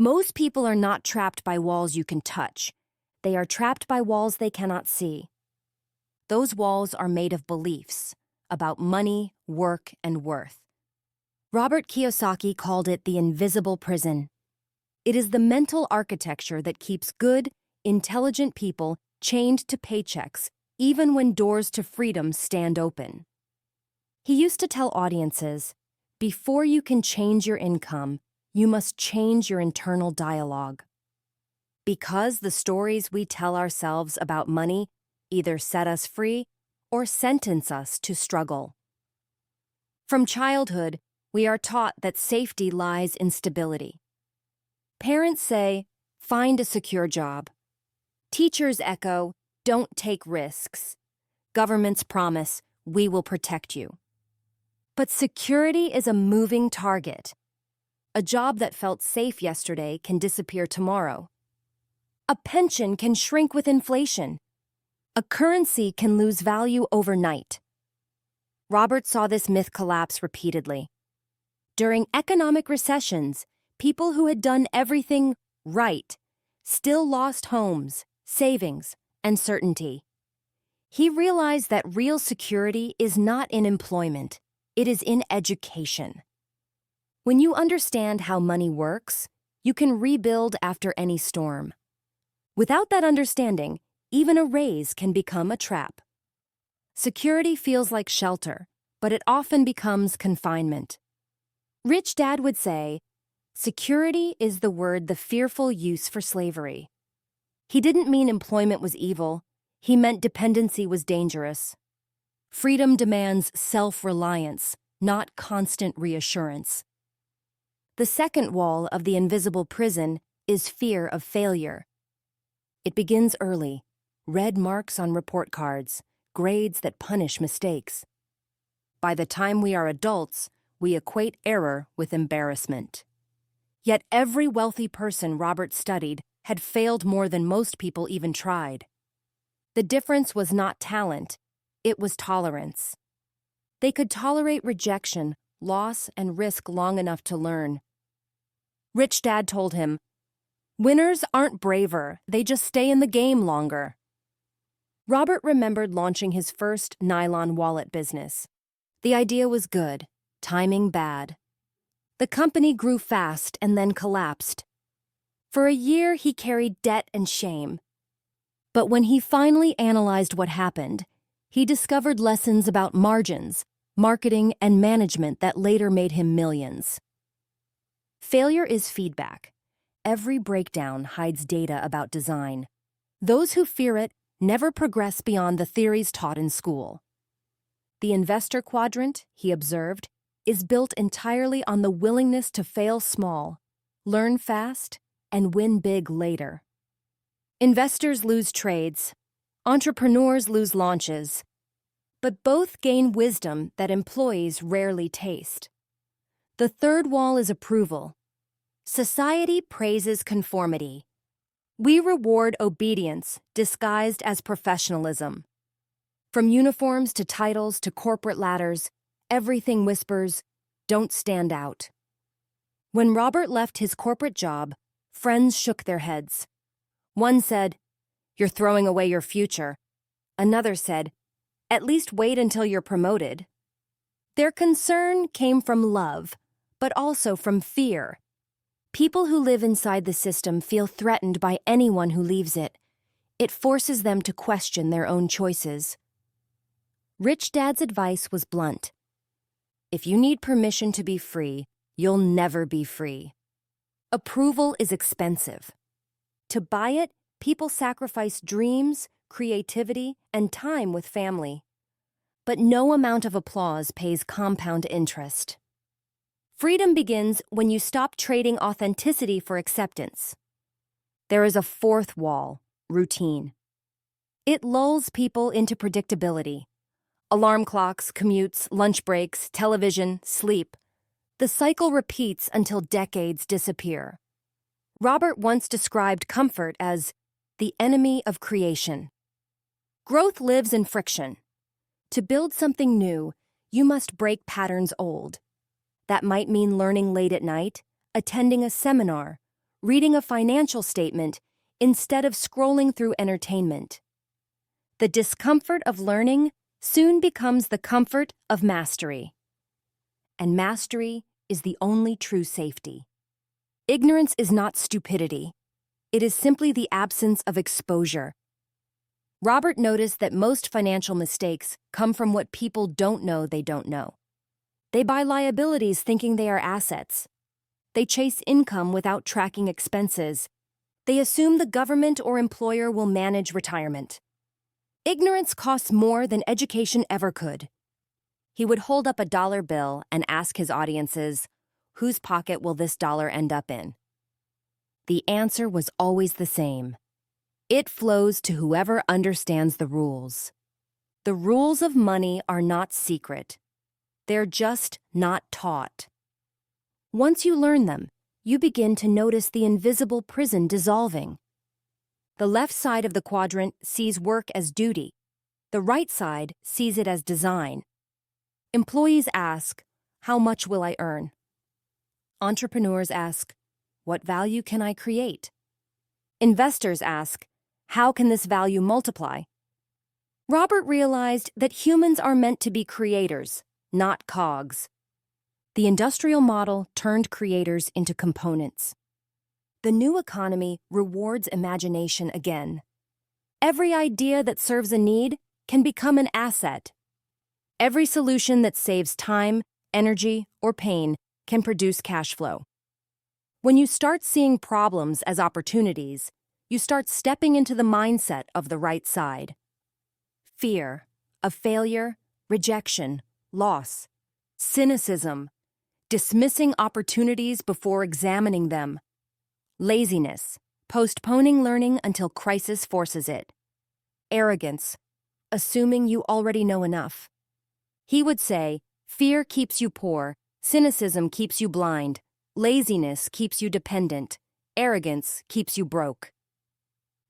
Most people are not trapped by walls you can touch. They are trapped by walls they cannot see. Those walls are made of beliefs about money, work, and worth. Robert Kiyosaki called it the invisible prison. It is the mental architecture that keeps good, intelligent people chained to paychecks, even when doors to freedom stand open. He used to tell audiences, before you can change your income, you must change your internal dialogue. Because the stories we tell ourselves about money either set us free or sentence us to struggle. From childhood, we are taught that safety lies in stability. Parents say, find a secure job. Teachers echo, don't take risks. Governments promise, we will protect you. But security is a moving target. A job that felt safe yesterday can disappear tomorrow. A pension can shrink with inflation. A currency can lose value overnight. Robert saw this myth collapse repeatedly. During economic recessions, people who had done everything right still lost homes, savings, and certainty. He realized that real security is not in employment, it is in education. When you understand how money works, you can rebuild after any storm. Without that understanding, even a raise can become a trap. Security feels like shelter, but it often becomes confinement. Rich Dad would say, security is the word the fearful use for slavery. He didn't mean employment was evil, he meant dependency was dangerous. Freedom demands self-reliance, not constant reassurance. The second wall of the invisible prison is fear of failure. It begins early, red marks on report cards, grades that punish mistakes. By the time we are adults, we equate error with embarrassment. Yet every wealthy person Robert studied had failed more than most people even tried. The difference was not talent, it was tolerance. They could tolerate rejection, loss, and risk long enough to learn. Rich Dad told him, winners aren't braver, they just stay in the game longer. Robert remembered launching his first nylon wallet business. The idea was good, timing bad. The company grew fast and then collapsed. For a year, he carried debt and shame. But when he finally analyzed what happened, he discovered lessons about margins, marketing, and management that later made him millions. Failure is feedback. Every breakdown hides data about design. Those who fear it never progress beyond the theories taught in school. The investor quadrant, he observed, is built entirely on the willingness to fail small, learn fast, and win big later. Investors lose trades, entrepreneurs lose launches, but both gain wisdom that employees rarely taste. The third wall is approval. Society praises conformity. We reward obedience disguised as professionalism. From uniforms to titles to corporate ladders, everything whispers, don't stand out. When Robert left his corporate job, friends shook their heads. One said, you're throwing away your future. Another said, at least wait until you're promoted. Their concern came from love, but also from fear. People who live inside the system feel threatened by anyone who leaves it. It forces them to question their own choices. Rich Dad's advice was blunt. If you need permission to be free, you'll never be free. Approval is expensive. To buy it, people sacrifice dreams, creativity, and time with family. But no amount of applause pays compound interest. Freedom begins when you stop trading authenticity for acceptance. There is a fourth wall, routine. It lulls people into predictability. Alarm clocks, commutes, lunch breaks, television, sleep. The cycle repeats until decades disappear. Robert once described comfort as the enemy of creation. Growth lives in friction. To build something new, you must break patterns old. That might mean learning late at night, attending a seminar, reading a financial statement instead of scrolling through entertainment. The discomfort of learning soon becomes the comfort of mastery. And mastery is the only true safety. Ignorance is not stupidity. It is simply the absence of exposure. Robert noticed that most financial mistakes come from what people don't know they don't know. They buy liabilities thinking they are assets. They chase income without tracking expenses. They assume the government or employer will manage retirement. Ignorance costs more than education ever could. He would hold up a dollar bill and ask his audiences, whose pocket will this dollar end up in? The answer was always the same. It flows to whoever understands the rules. The rules of money are not secret. They're just not taught. Once you learn them, you begin to notice the invisible prison dissolving. The left side of the quadrant sees work as duty. The right side sees it as design. Employees ask, how much will I earn? Entrepreneurs ask, what value can I create? Investors ask, how can this value multiply? Robert realized that humans are meant to be creators, not cogs. The industrial model turned creators into components. The new economy rewards imagination again. Every idea that serves a need can become an asset. Every solution that saves time, energy, or pain can produce cash flow. When you start seeing problems as opportunities, you start stepping into the mindset of the right side. Fear of failure, rejection, loss, cynicism, dismissing opportunities before examining them, laziness, postponing learning until crisis forces it, arrogance, assuming you already know enough. He would say, fear keeps you poor, cynicism keeps you blind, laziness keeps you dependent, arrogance keeps you broke.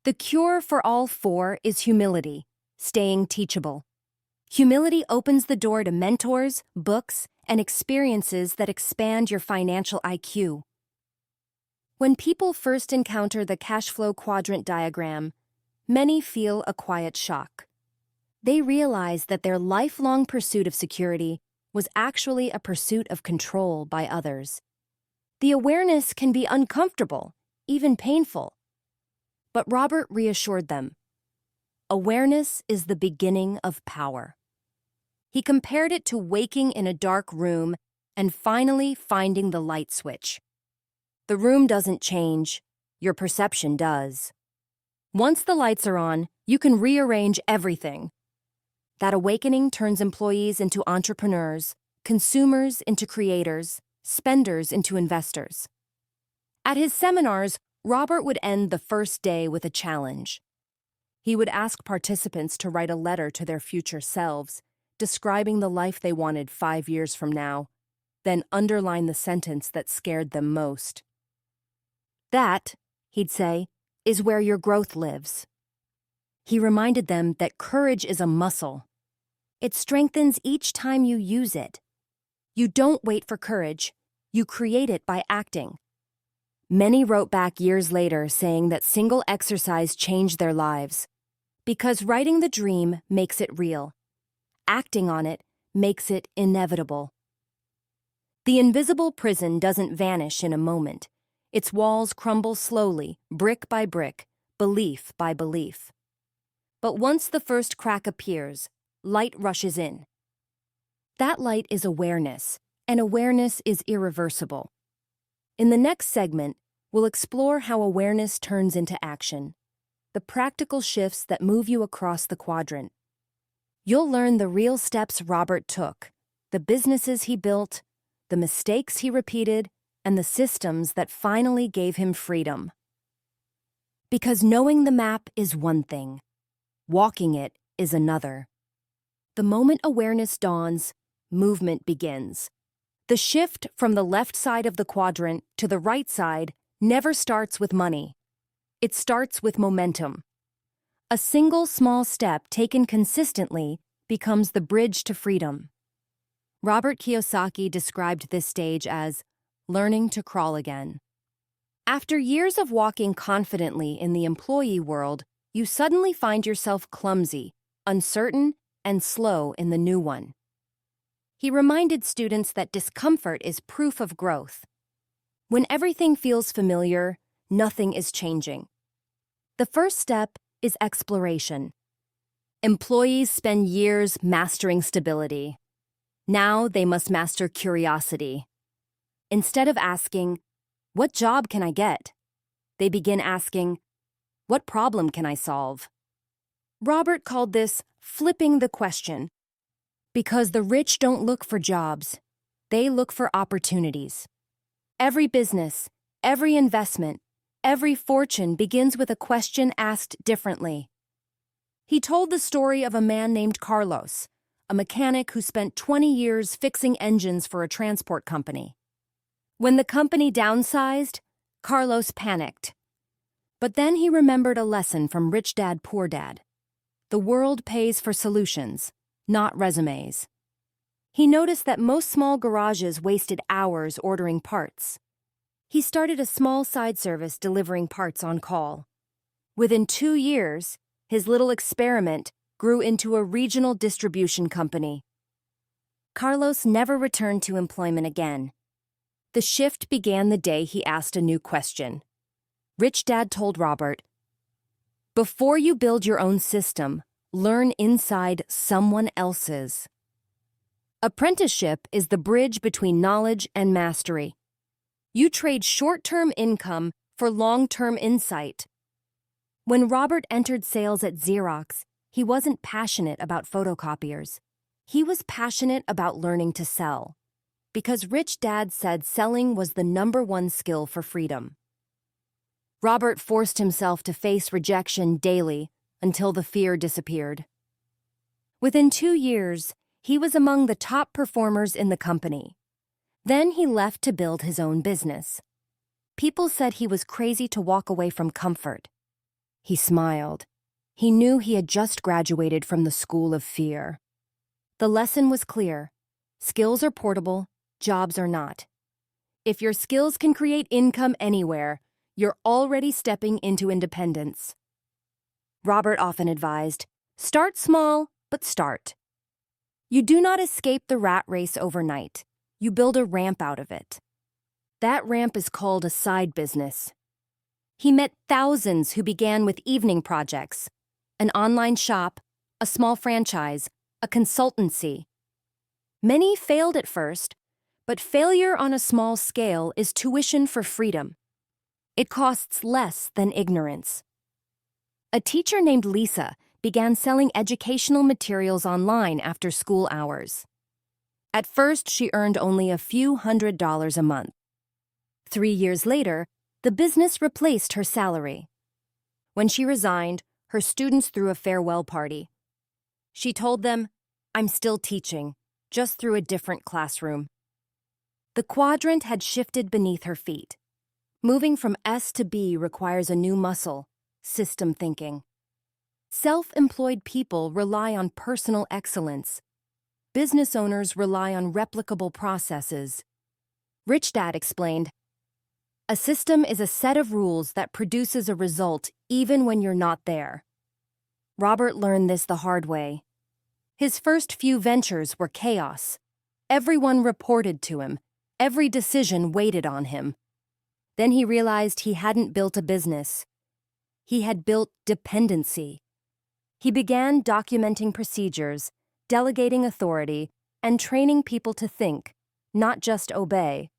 The cure for all four is humility, staying teachable. Humility opens the door to mentors, books, and experiences that expand your financial IQ. When people first encounter the Cashflow Quadrant diagram, many feel a quiet shock. They realize that their lifelong pursuit of security was actually a pursuit of control by others. The awareness can be uncomfortable, even painful. But Robert reassured them. Awareness is the beginning of power. He compared it to waking in a dark room and finally finding the light switch. The room doesn't change, your perception does. Once the lights are on, you can rearrange everything. That awakening turns employees into entrepreneurs, consumers into creators, spenders into investors. At his seminars, Robert would end the first day with a challenge. He would ask participants to write a letter to their future selves, describing the life they wanted 5 years from now, then underline the sentence that scared them most. That, he'd say, is where your growth lives. He reminded them that courage is a muscle. It strengthens each time you use it. You don't wait for courage, you create it by acting. Many wrote back years later saying that single exercise changed their lives. Because writing the dream makes it real. Acting on it makes it inevitable. The invisible prison doesn't vanish in a moment. Its walls crumble slowly, brick by brick, belief by belief. But once the first crack appears, light rushes in. That light is awareness, and awareness is irreversible. In the next segment, we'll explore how awareness turns into action, the practical shifts that move you across the quadrant. You'll learn the real steps Robert took, the businesses he built, the mistakes he repeated, and the systems that finally gave him freedom. Because knowing the map is one thing, walking it is another. The moment awareness dawns, movement begins. The shift from the left side of the quadrant to the right side never starts with money. It starts with momentum. A single small step taken consistently becomes the bridge to freedom. Robert Kiyosaki described this stage as learning to crawl again. After years of walking confidently in the employee world, you suddenly find yourself clumsy, uncertain, and slow in the new one. He reminded students that discomfort is proof of growth. When everything feels familiar, nothing is changing. The first step is exploration. Employees spend years mastering stability. Now they must master curiosity. Instead of asking, "What job can I get?" they begin asking, "What problem can I solve?" Robert called this flipping the question. Because the rich don't look for jobs, they look for opportunities. Every business, every investment, every fortune begins with a question asked differently. He told the story of a man named Carlos, a mechanic who spent 20 years fixing engines for a transport company. When the company downsized, Carlos panicked. But then he remembered a lesson from Rich Dad, Poor Dad. The world pays for solutions, not resumes. He noticed that most small garages wasted hours ordering parts. He started a small side service delivering parts on call. Within 2 years, his little experiment grew into a regional distribution company. Carlos never returned to employment again. The shift began the day he asked a new question. Rich Dad told Robert, "Before you build your own system, learn inside someone else's." Apprenticeship is the bridge between knowledge and mastery. You trade short-term income for long-term insight. When Robert entered sales at Xerox, he wasn't passionate about photocopiers. He was passionate about learning to sell. Because Rich Dad said selling was the #1 skill for freedom. Robert forced himself to face rejection daily until the fear disappeared. Within 2 years, he was among the top performers in the company. Then he left to build his own business. People said he was crazy to walk away from comfort. He smiled. He knew he had just graduated from the school of fear. The lesson was clear. Skills are portable, jobs are not. If your skills can create income anywhere, you're already stepping into independence. Robert often advised, start small, but start. You do not escape the rat race overnight. You build a ramp out of it. That ramp is called a side business. He met thousands who began with evening projects, an online shop, a small franchise, a consultancy. Many failed at first, but failure on a small scale is tuition for freedom. It costs less than ignorance. A teacher named Lisa began selling educational materials online after school hours. At first, she earned only a few $100s a month. 3 years later, the business replaced her salary. When she resigned, her students threw a farewell party. She told them, "I'm still teaching, just through a different classroom." The quadrant had shifted beneath her feet. Moving from S to B requires a new muscle, system thinking. Self-employed people rely on personal excellence. Business owners rely on replicable processes. Rich Dad explained, "A system is a set of rules that produces a result even when you're not there." Robert learned this the hard way. His first few ventures were chaos. Everyone reported to him. Every decision waited on him. Then he realized he hadn't built a business. He had built dependency. He began documenting procedures, delegating authority, and training people to think, not just obey.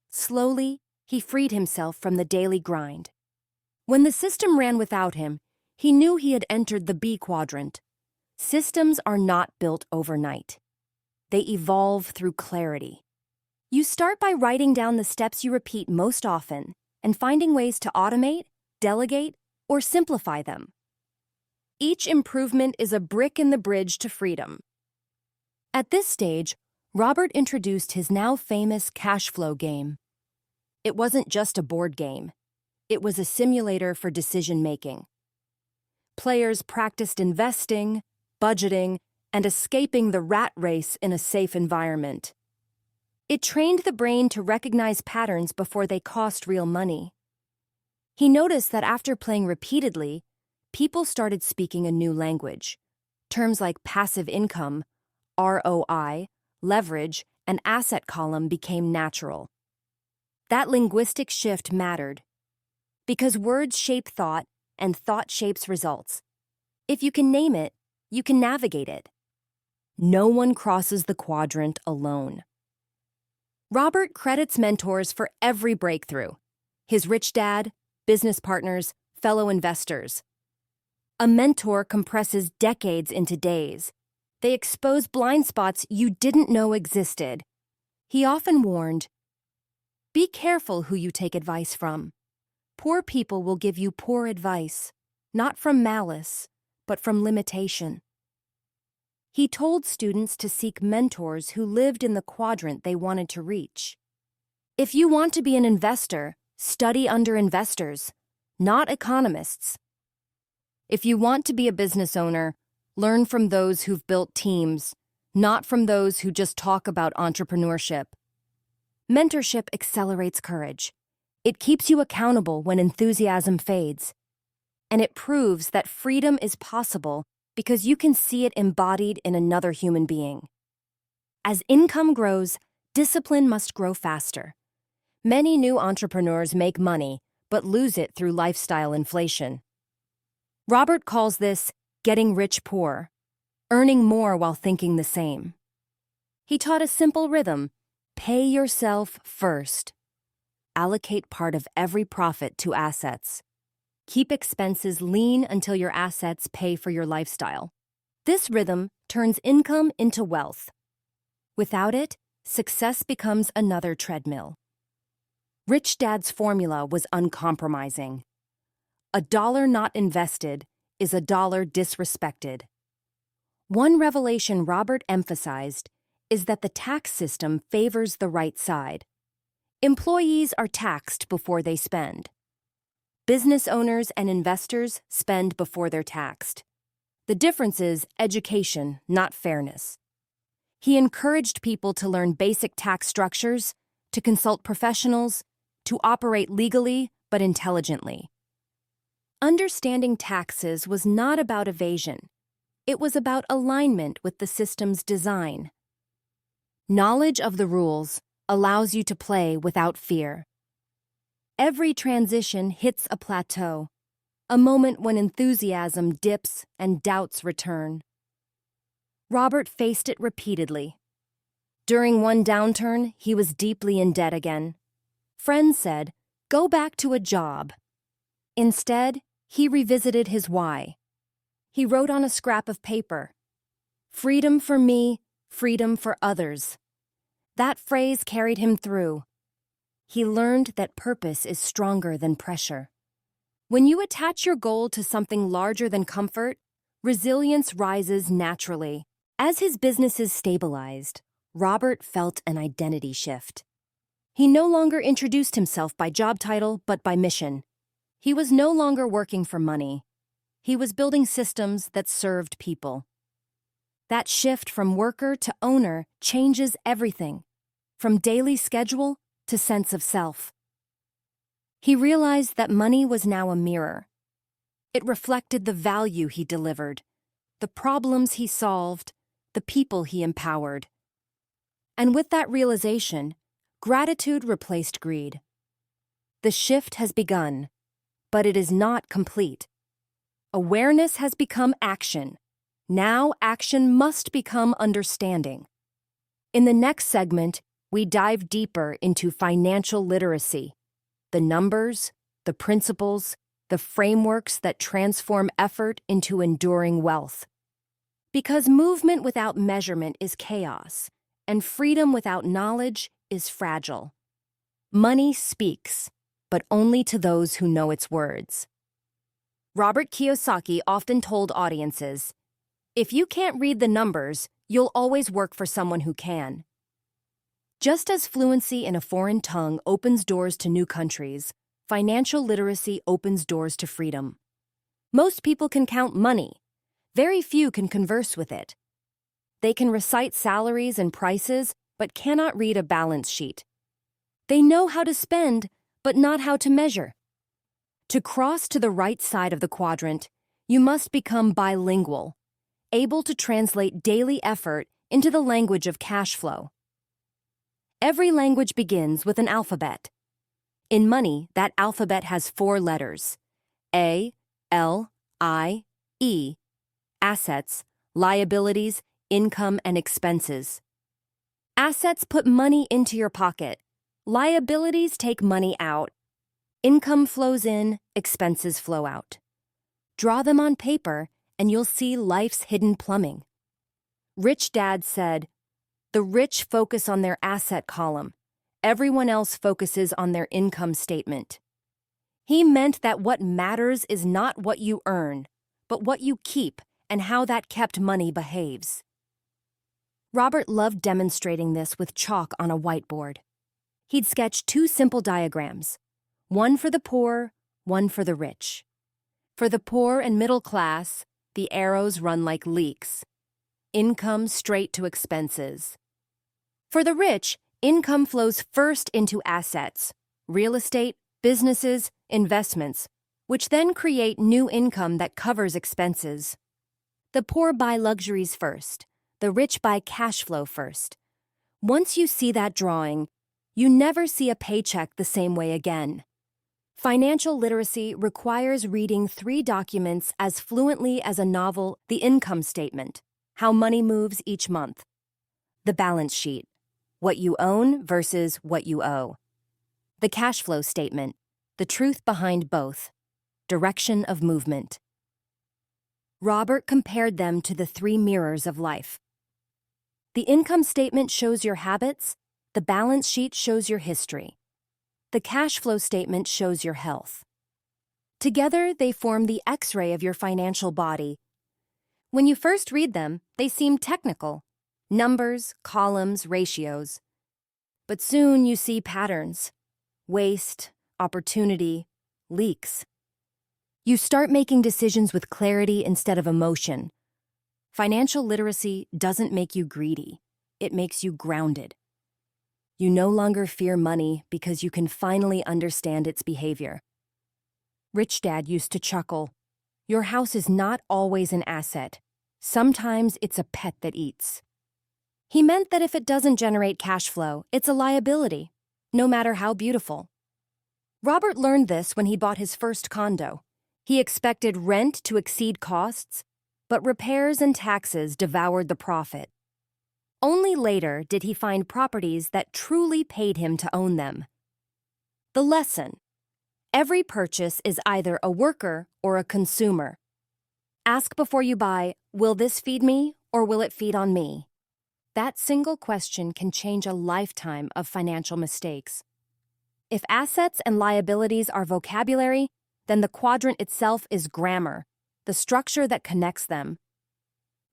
Slowly, he freed himself from the daily grind. When the system ran without him, he knew he had entered the B quadrant. Systems are not built overnight. They evolve through clarity. You start by writing down the steps you repeat most often and finding ways to automate, delegate, or simplify them. Each improvement is a brick in the bridge to freedom. At this stage, Robert introduced his now famous Cashflow game. It wasn't just a board game. It was a simulator for decision-making. Players practiced investing, budgeting, and escaping the rat race in a safe environment. It trained the brain to recognize patterns before they cost real money. He noticed that after playing repeatedly, people started speaking a new language. Terms like passive income, ROI, leverage, and asset column became natural. That linguistic shift mattered because words shape thought and thought shapes results. If you can name it, you can navigate it. No one crosses the quadrant alone. Robert credits mentors for every breakthrough: his rich dad, business partners, fellow investors. A mentor compresses decades into days. They expose blind spots you didn't know existed. He often warned, "Be careful who you take advice from. Poor people will give you poor advice, not from malice, but from limitation." He told students to seek mentors who lived in the quadrant they wanted to reach. If you want to be an investor, study under investors, not economists. If you want to be a business owner, learn from those who've built teams, not from those who just talk about entrepreneurship. Mentorship accelerates courage. It keeps you accountable when enthusiasm fades. And it proves that freedom is possible because you can see it embodied in another human being. As income grows, discipline must grow faster. Many new entrepreneurs make money, but lose it through lifestyle inflation. Robert calls this getting rich poor, earning more while thinking the same. He taught a simple rhythm: pay yourself first. Allocate part of every profit to assets. Keep expenses lean until your assets pay for your lifestyle. This rhythm turns income into wealth. Without it, success becomes another treadmill. Rich Dad's formula was uncompromising. A dollar not invested is a dollar disrespected. One revelation Robert emphasized is that the tax system favors the right side. Employees are taxed before they spend. Business owners and investors spend before they're taxed. The difference is education, not fairness. He encouraged people to learn basic tax structures, to consult professionals, to operate legally but intelligently. Understanding taxes was not about evasion. It was about alignment with the system's design. Knowledge of the rules allows you to play without fear. Every transition hits a plateau, a moment when enthusiasm dips and doubts return. Robert faced it repeatedly. During one downturn, he was deeply in debt again. Friends said, "Go back to a job." Instead, he revisited his why. He wrote on a scrap of paper, "Freedom for me, freedom for others." That phrase carried him through. He learned that purpose is stronger than pressure. When you attach your goal to something larger than comfort, resilience rises naturally. As his businesses stabilized, Robert felt an identity shift. He no longer introduced himself by job title, but by mission. He was no longer working for money. He was building systems that served people. That shift from worker to owner changes everything, from daily schedule to sense of self. He realized that money was now a mirror. It reflected the value he delivered, the problems he solved, the people he empowered. And with that realization, gratitude replaced greed. The shift has begun, but it is not complete. Awareness has become action. Now action must become understanding. In the next segment, we dive deeper into financial literacy, the numbers, the principles, the frameworks that transform effort into enduring wealth. Because movement without measurement is chaos, and freedom without knowledge is fragile. Money speaks, but only to those who know its words. Robert Kiyosaki often told audiences, "If you can't read the numbers, you'll always work for someone who can." Just as fluency in a foreign tongue opens doors to new countries, financial literacy opens doors to freedom. Most people can count money. Very few can converse with it. They can recite salaries and prices, but cannot read a balance sheet. They know how to spend, but not how to measure. To cross to the right side of the quadrant, you must become bilingual, able to translate daily effort into the language of cash flow. Every language begins with an alphabet. In money, that alphabet has 4 letters: A, L, I, E, assets, liabilities, income, and expenses. Assets put money into your pocket. Liabilities take money out. Income flows in, expenses flow out. Draw them on paper, and you'll see life's hidden plumbing. Rich Dad said, "The rich focus on their asset column. Everyone else focuses on their income statement." He meant that what matters is not what you earn, but what you keep and how that kept money behaves. Robert loved demonstrating this with chalk on a whiteboard. He'd sketch 2 simple diagrams, one for the poor, one for the rich. For the poor and middle class, the arrows run like leaks. Income straight to expenses. For the rich, income flows first into assets, real estate, businesses, investments, which then create new income that covers expenses. The poor buy luxuries first. The rich buy cash flow first. Once you see that drawing, you never see a paycheck the same way again. Financial literacy requires reading 3 documents as fluently as a novel: the income statement, how money moves each month; the balance sheet, what you own versus what you owe; the cash flow statement, the truth behind both, direction of movement. Robert compared them to the 3 mirrors of life. The income statement shows your habits, the balance sheet shows your history. The cash flow statement shows your health. Together, they form the X-ray of your financial body. When you first read them, they seem technical: numbers, columns, ratios. But soon you see patterns: waste, opportunity, leaks. You start making decisions with clarity instead of emotion. Financial literacy doesn't make you greedy. It makes you grounded. You no longer fear money because you can finally understand its behavior. Rich Dad used to chuckle, "Your house is not always an asset. Sometimes it's a pet that eats." He meant that if it doesn't generate cash flow, it's a liability, no matter how beautiful. Robert learned this when he bought his first condo. He expected rent to exceed costs, but repairs and taxes devoured the profit. Only later did he find properties that truly paid him to own them. The lesson: every purchase is either a worker or a consumer. Ask before you buy, will this feed me or will it feed on me? That single question can change a lifetime of financial mistakes. If assets and liabilities are vocabulary, then the quadrant itself is grammar, the structure that connects them.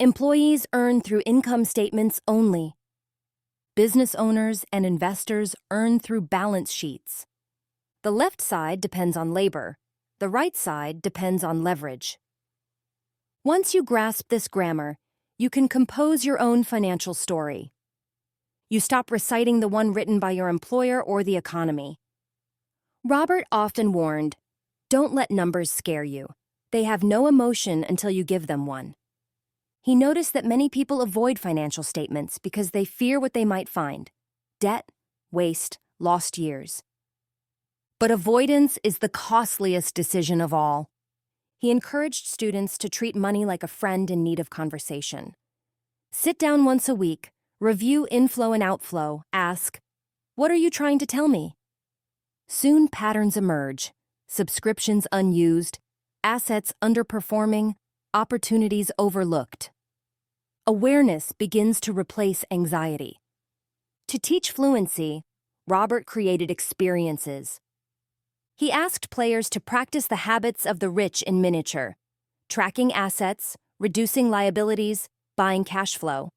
Employees earn through income statements only. Business owners and investors earn through balance sheets. The left side depends on labor. The right side depends on leverage. Once you grasp this grammar, you can compose your own financial story. You stop reciting the one written by your employer or the economy. Robert often warned, "Don't let numbers scare you. They have no emotion until you give them one." He noticed that many people avoid financial statements because they fear what they might find: debt, waste, lost years. But avoidance is the costliest decision of all. He encouraged students to treat money like a friend in need of conversation. Sit down once a week, review inflow and outflow, ask, "What are you trying to tell me?" Soon patterns emerge: subscriptions unused, assets underperforming, opportunities overlooked. Awareness begins to replace anxiety. To teach fluency, Robert created experiences. He asked players to practice the habits of the rich in miniature: tracking assets, reducing liabilities, buying cash flow.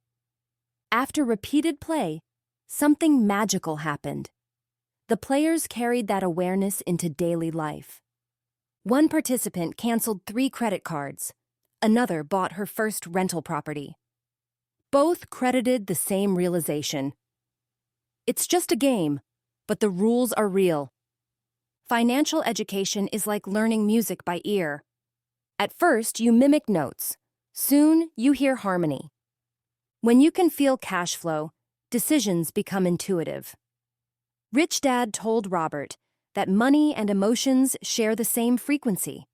After repeated play, something magical happened. The players carried that awareness into daily life. One participant canceled 3 credit cards. Another bought her first rental property. Both credited the same realization: it's just a game, but the rules are real. Financial education is like learning music by ear. At first, you mimic notes. Soon, you hear harmony. When you can feel cash flow, decisions become intuitive. Rich Dad told Robert that money and emotions share the same frequency.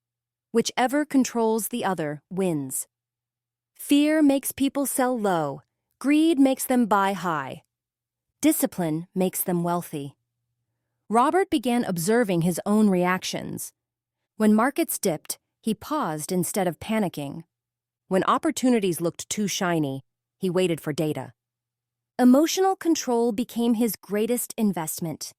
Whichever controls the other wins. Fear makes people sell low. Greed makes them buy high. Discipline makes them wealthy. Robert began observing his own reactions. When markets dipped, he paused instead of panicking. When opportunities looked too shiny, he waited for data. Emotional control became his greatest investment.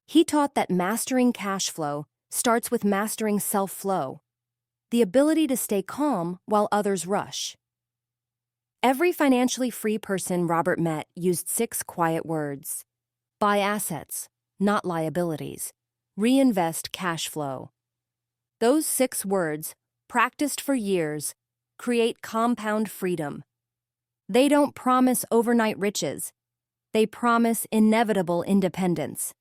He taught that mastering cash flow starts with mastering self-flow, the ability to stay calm while others rush. Every financially free person Robert met used 6 quiet words. Buy assets, not liabilities. Reinvest cash flow. Those 6 words, practiced for years, create compound freedom. They don't promise overnight riches. They promise inevitable independence.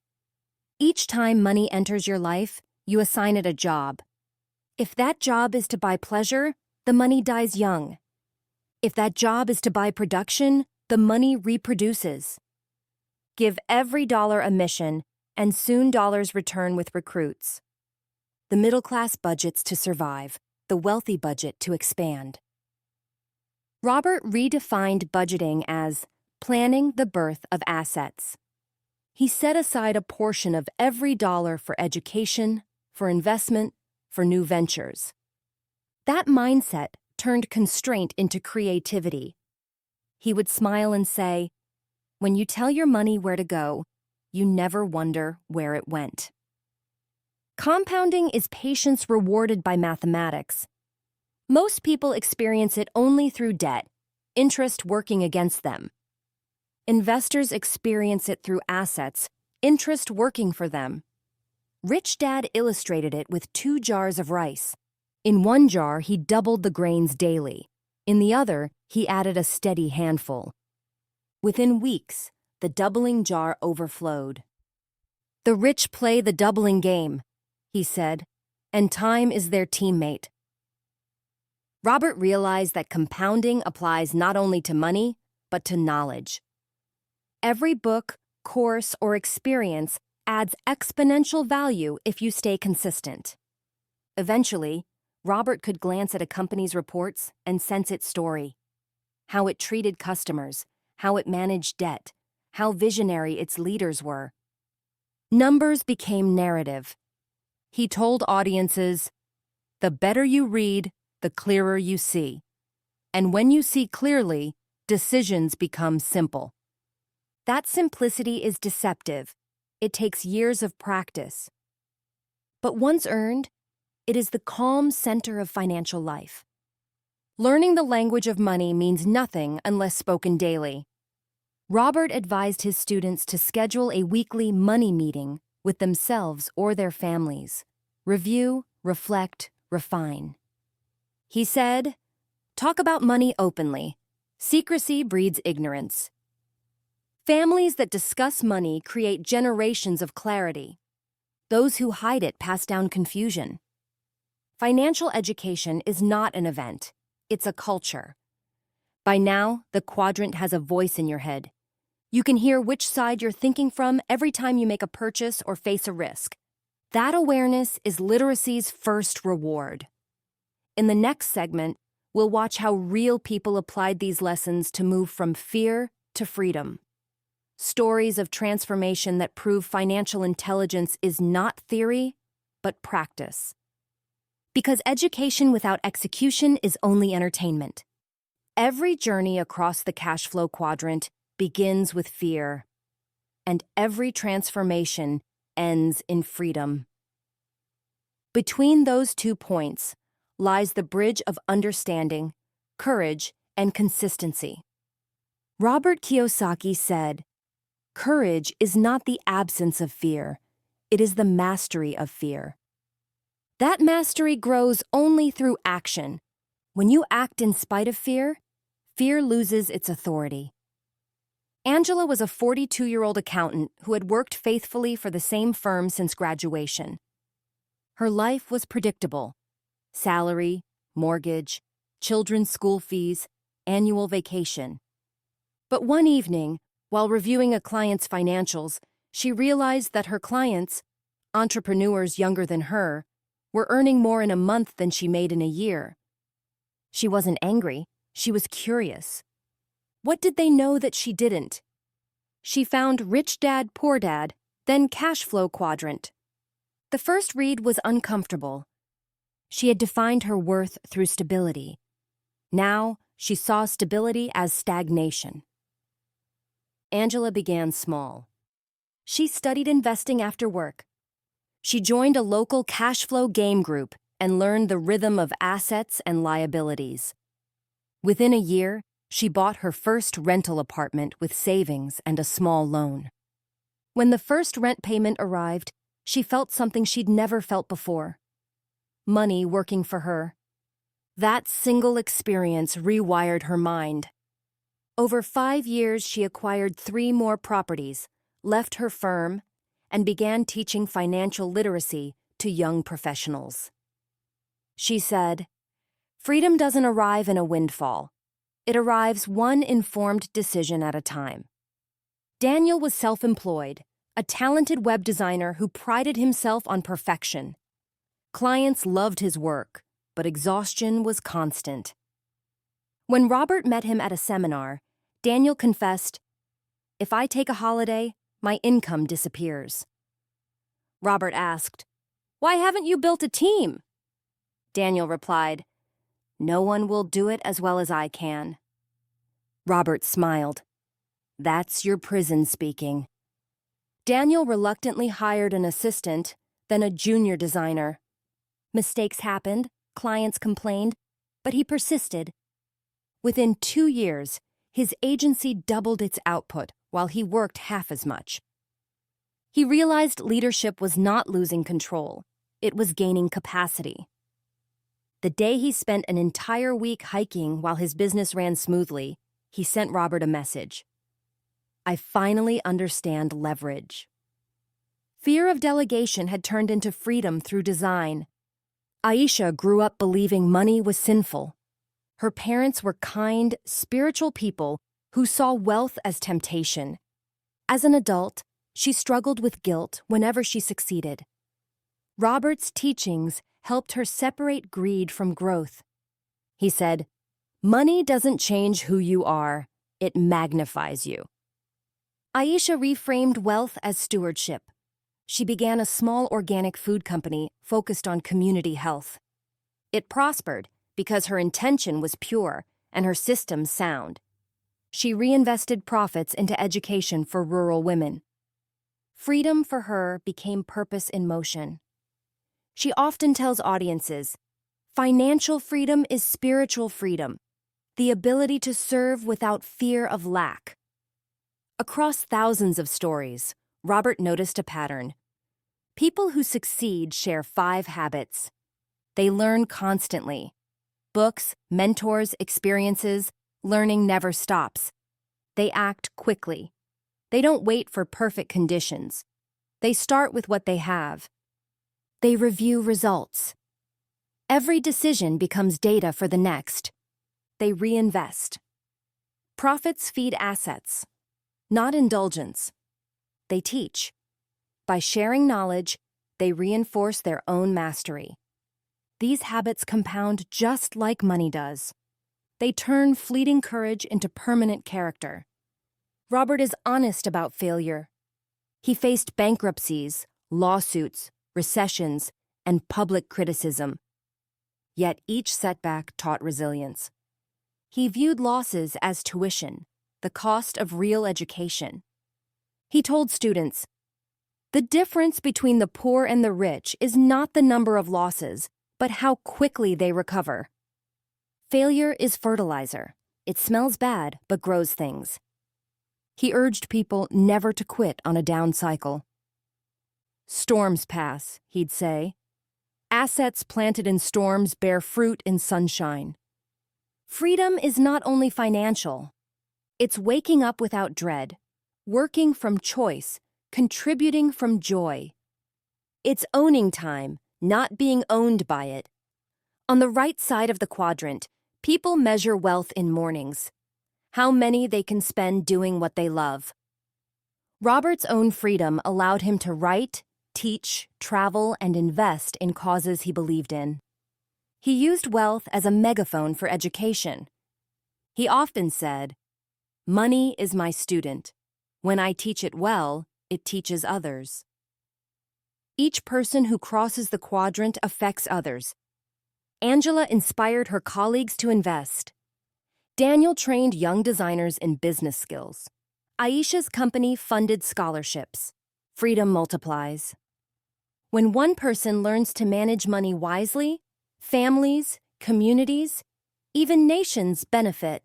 Each time money enters your life, you assign it a job. If that job is to buy pleasure, the money dies young. If that job is to buy production, the money reproduces. Give every dollar a mission, and soon dollars return with recruits. The middle class budgets to survive, the wealthy budget to expand. Robert redefined budgeting as planning the birth of assets. He set aside a portion of every dollar for education, for investment, for new ventures. That mindset turned constraint into creativity. He would smile and say, "When you tell your money where to go, you never wonder where it went." Compounding is patience rewarded by mathematics. Most people experience it only through debt, interest working against them. Investors experience it through assets, interest working for them. Rich Dad illustrated it with 2 jars of rice. In one jar, he doubled the grains daily. In the other, he added a steady handful. Within weeks, the doubling jar overflowed. "The rich play the doubling game," he said, "and time is their teammate." Robert realized that compounding applies not only to money, but to knowledge. Every book, course, or experience adds exponential value if you stay consistent. Eventually, Robert could glance at a company's reports and sense its story. How it treated customers, how it managed debt, how visionary its leaders were. Numbers became narrative. He told audiences, "The better you read, the clearer you see. And when you see clearly, decisions become simple." That simplicity is deceptive. It takes years of practice. But once earned, it is the calm center of financial life. Learning the language of money means nothing unless spoken daily. Robert advised his students to schedule a weekly money meeting with themselves or their families. Review, reflect, refine. He said, "Talk about money openly. Secrecy breeds ignorance." Families that discuss money create generations of clarity. Those who hide it pass down confusion. Financial education is not an event. It's a culture. By now, the quadrant has a voice in your head. You can hear which side you're thinking from every time you make a purchase or face a risk. That awareness is literacy's first reward. In the next segment, we'll watch how real people applied these lessons to move from fear to freedom. Stories of transformation that prove financial intelligence is not theory, but practice. Because education without execution is only entertainment. Every journey across the cash flow quadrant begins with fear, and every transformation ends in freedom. Between those 2 points lies the bridge of understanding, courage, and consistency. Robert Kiyosaki said, "Courage is not the absence of fear, it is the mastery of fear." That mastery grows only through action. When you act in spite of fear, fear loses its authority. Angela was a 42-year-old accountant who had worked faithfully for the same firm since graduation. Her life was predictable: salary, mortgage, children's school fees, annual vacation. But one evening, while reviewing a client's financials, she realized that her clients, entrepreneurs younger than her, were earning more in a month than she made in a year. She wasn't angry, she was curious. What did they know that she didn't? She found Rich Dad, Poor Dad, then Cashflow Quadrant. The first read was uncomfortable. She had defined her worth through stability. Now, she saw stability as stagnation. Angela began small. She studied investing after work. She joined a local cash flow game group and learned the rhythm of assets and liabilities. Within a year, she bought her first rental apartment with savings and a small loan. When the first rent payment arrived, she felt something she'd never felt before: money working for her. That single experience rewired her mind. Over 5 years, she acquired 3 more properties, left her firm, and began teaching financial literacy to young professionals. She said, "Freedom doesn't arrive in a windfall. It arrives one informed decision at a time." Daniel was self-employed, a talented web designer who prided himself on perfection. Clients loved his work, but exhaustion was constant. When Robert met him at a seminar, Daniel confessed, "If I take a holiday, my income disappears." Robert asked, "Why haven't you built a team?" Daniel replied, "No one will do it as well as I can." Robert smiled. "That's your prison speaking." Daniel reluctantly hired an assistant, then a junior designer. Mistakes happened, clients complained, but he persisted. Within 2 years, his agency doubled its output while he worked half as much. He realized leadership was not losing control, it was gaining capacity. The day he spent an entire week hiking while his business ran smoothly, he sent Robert a message: "I finally understand leverage." Fear of delegation had turned into freedom through design. Aisha grew up believing money was sinful. Her parents were kind, spiritual people who saw wealth as temptation. As an adult, she struggled with guilt whenever she succeeded. Robert's teachings helped her separate greed from growth. He said, "Money doesn't change who you are, it magnifies you." Aisha reframed wealth as stewardship. She began a small organic food company focused on community health. It prospered because her intention was pure and her systems sound. She reinvested profits into education for rural women. Freedom for her became purpose in motion. She often tells audiences, "Financial freedom is spiritual freedom, the ability to serve without fear of lack." Across thousands of stories, Robert noticed a pattern. People who succeed share 5 habits. They learn constantly. Books, mentors, experiences, learning never stops. They act quickly. They don't wait for perfect conditions. They start with what they have. They review results. Every decision becomes data for the next. They reinvest. Profits feed assets, not indulgence. They teach. By sharing knowledge, they reinforce their own mastery. These habits compound just like money does. They turn fleeting courage into permanent character. Robert is honest about failure. He faced bankruptcies, lawsuits, recessions, and public criticism. Yet each setback taught resilience. He viewed losses as tuition, the cost of real education. He told students, "The difference between the poor and the rich is not the number of losses, but how quickly they recover." Failure is fertilizer. It smells bad, but grows things. He urged people never to quit on a down cycle. "Storms pass," he'd say. "Assets planted in storms bear fruit in sunshine." Freedom is not only financial, It's waking up without dread, working from choice, contributing from joy. It's owning time, not being owned by it. On the right side of the quadrant, people measure wealth in mornings, how many they can spend doing what they love. Robert's own freedom allowed him to write, teach, travel, and invest in causes he believed in. He used wealth as a megaphone for education. He often said, "Money is my student. When I teach it well, it teaches others." Each person who crosses the quadrant affects others. Angela inspired her colleagues to invest. Daniel trained young designers in business skills. Aisha's company funded scholarships. Freedom multiplies. When one person learns to manage money wisely, families, communities, even nations benefit.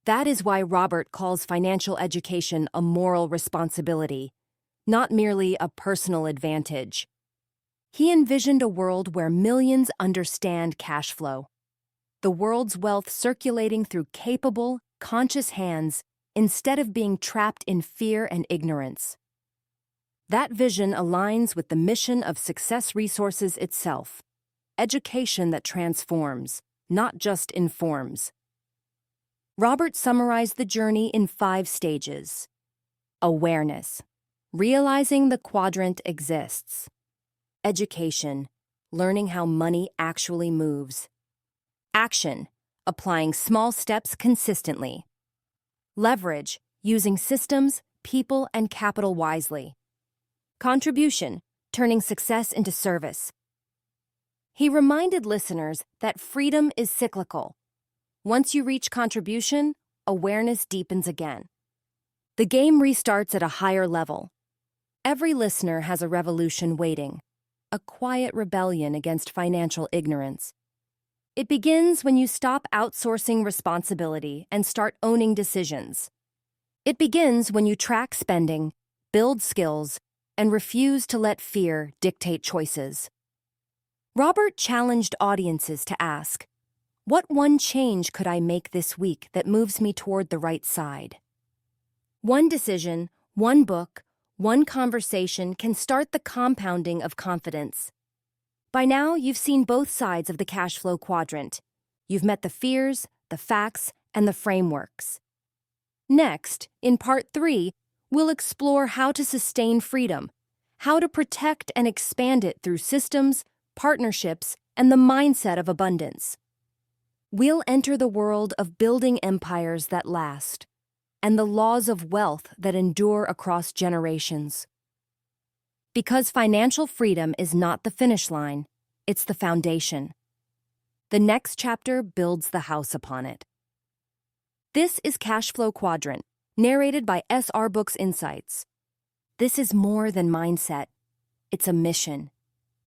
That is why Robert calls financial education a moral responsibility, not merely a personal advantage. He envisioned a world where millions understand cash flow, the world's wealth circulating through capable, conscious hands instead of being trapped in fear and ignorance. That vision aligns with the mission of Success Resources itself, education that transforms, not just informs. Robert summarized the journey in 5 stages. Awareness, realizing the quadrant exists. Education, learning how money actually moves. Action, applying small steps consistently. Leverage, using systems, people, and capital wisely. Contribution, turning success into service. He reminded listeners that freedom is cyclical. Once you reach contribution, awareness deepens again. The game restarts at a higher level. Every listener has a revolution waiting, a quiet rebellion against financial ignorance. It begins when you stop outsourcing responsibility and start owning decisions. It begins when you track spending, build skills, and refuse to let fear dictate choices. Robert challenged audiences to ask, "What one change could I make this week that moves me toward the right side?" One decision, one book, one conversation can start the compounding of confidence. By now, you've seen both sides of the cash flow quadrant. You've met the fears, the facts, and the frameworks. Next, in Part 3, we'll explore how to sustain freedom, how to protect and expand it through systems, partnerships, and the mindset of abundance. We'll enter the world of building empires that last, and the laws of wealth that endure across generations. Because financial freedom is not the finish line, it's the foundation. The next chapter builds the house upon it. This is Cashflow Quadrant, narrated by SR Books Insights. This is more than mindset. It's a mission.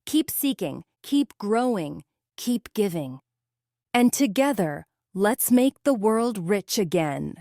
Keep seeking, keep growing, keep giving. And together, let's make the world rich again.